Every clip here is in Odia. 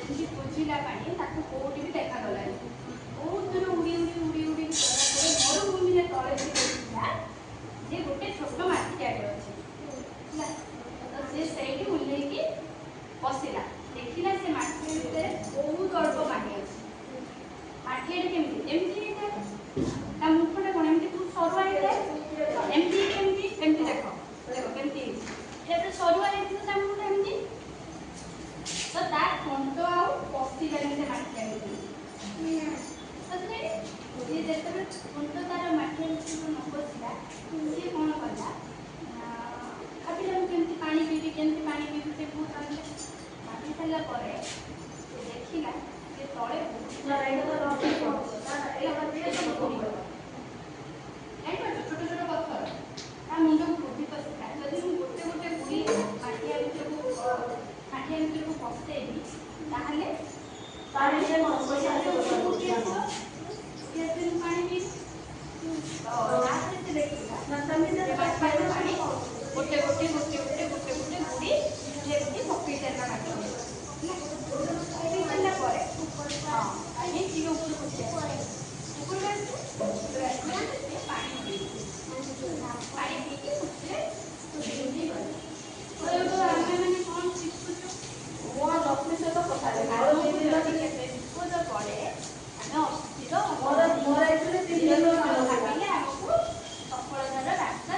ଯେମିତି ବୁଝିଲା ପାଣି ତାକୁ କୋଉଠି ବି ଦେଖାଗଲାନି। ବହୁତ ଦୂର ଉଡ଼ି ଉଡ଼ି ଉଡ଼ି ଉଡ଼ି ଗଲା ପରେ ମରୁଭୂମିରେ ତଳେ ସେ ଦେଖିଲା ଯେ ଗୋଟେ ଛୋଟ ମାଠିଆଟେ ଅଛି ହେଲା। ତ ସେ ସେଇଠି ଓହ୍ଲେଇକି ବସିଲା, ଦେଖିଲା ସେ ମାଠିଆ ଭିତରେ ବହୁତ ଅଳ୍ପ ପାଣି ଅଛି। ମାଠିଆଟେ କେମିତି ଏମିତି ହେଇଥାଏ, ତା ମୁଖଟା କ'ଣ ଏମିତି ବହୁତ ସରୁଆ ହେଇଥାଏ, ଏମିତି କେମିତି ଏମିତି ଦେଖ ଦେଖ କେମିତି ହେଇଛି, ଏଟା ସରୁଆ ହେଇଥିବ ତା ମୁଖଟା ଏମିତି। ତ ତା ଥଣ୍ଟ ଆଉ ପଶିଲାନି ସେ ମାଠିଆ ଭିତରେ। ସିଏ ଯେତେବେଳେ ଥଣ୍ଟ ତାର ମାଠିଆ ଭିତରକୁ ନ ପଶିଲା, ସିଏ କ'ଣ କଲା, ଭାବିଲା ମୁଁ କେମିତି ପାଣି ପିଇବି କେମିତି ପାଣି ପିଇବି, ସେ ବହୁତ ଭାବି ସାରିଲା ପରେ ସେ ଦେଖିଲା ଯେ ତଳେ ଛୋଟ ଛୋଟ ପଥର ତା ମୁଣ୍ଡକୁ ବୁଦ୍ଧି ପଶିଲା, ଯଦି ମୁଁ ଗୋଟେ ଗୋଟେ ବୁଡ଼ି ମାଠିଆ ଭିତରକୁ ପଶେଇବି ତାହେଲେ ପାଣି ପାଣି ପିଇବି। ତାପରେ ସେ ଦେଖିଲା ପାଣି ଗୋଟେ ଗୋଟେ ଗୋଟେ ଗୋଟେ ଗୋଟେ ଗୋଟେ ବୁଡ଼ି ଯେମିତି ପକେଇ ଚାଲିଲା ମାଟି ପକେଇ ସାରିଲା ପରେ ପାଣି ଟିକେ ଉପରକୁ ଉପରକୁ ଆସିଲା ସେ ପାଣି ପିଇକି ଖୁସିରେ ଗଲା। ଆମେ ମାନେ କ'ଣ ଶିଖୁଛୁ, ଲକ୍ଷ୍ମୀ ସହିତ କଥା ବିପଦ ପଡ଼େ ଆମେ ଅସ୍ଥିର ଭାବିଲେ ଆମକୁ ସଫଳତାର ରାସ୍ତା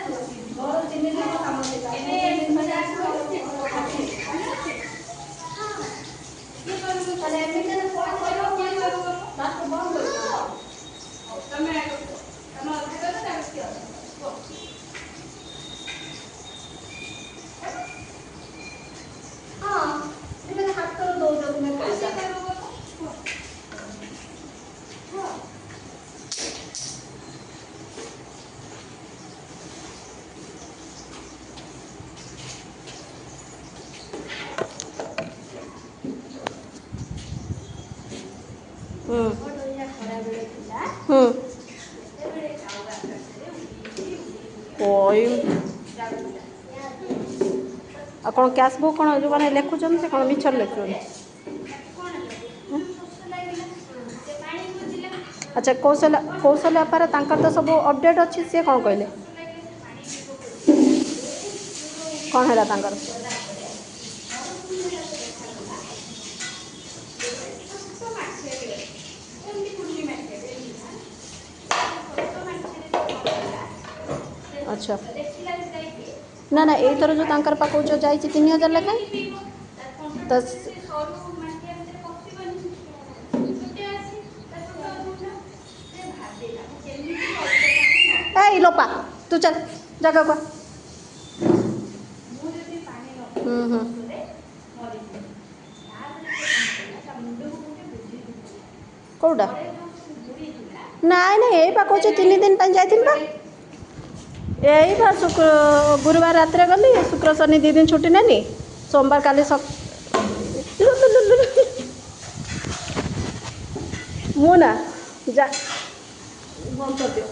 ଆଉ କ'ଣ କ୍ୟାସ୍ ବୁକ୍ କ'ଣ ଯେଉଁମାନେ ଲେଖୁଛନ୍ତି ସେ କ'ଣ ମିଛରେ ଲେଖୁଛନ୍ତି? ଆଚ୍ଛା କୌଶଲ୍ୟା ଅପାର ତାଙ୍କର ତ ସବୁ ଅପଡ଼େଟ୍ ଅଛି, ସିଏ କ'ଣ କହିଲେ, କ'ଣ ହେଲା ତାଙ୍କର? ଆଚ୍ଛା ନା ନା ଏଇଥର ଯେଉଁ ତାଙ୍କର ପାଖକୁ ଯେଉଁ ଯାଇଛି 3000 ଲେଖାଏଁ ତ এই লোপা ତୁ ଚାଲ ଜାଗାକୁ କେଉଁଟା ନାଇଁ ନାଇଁ ଏଇ ପା କହୁଛି 3 ଦିନ ପାଇଁ ଯାଇଥିଲି ବା, ଏଇ ବା ଗୁରୁବାର ରାତିରେ ଗଲି, ଶୁକ୍ର ଶନି 2 ଦିନ ଛୁଟି ନେଲି, ସୋମବାର କାଲି ମୁଁ ନା ଯା ବନ୍ଦ କରିଦିଅ।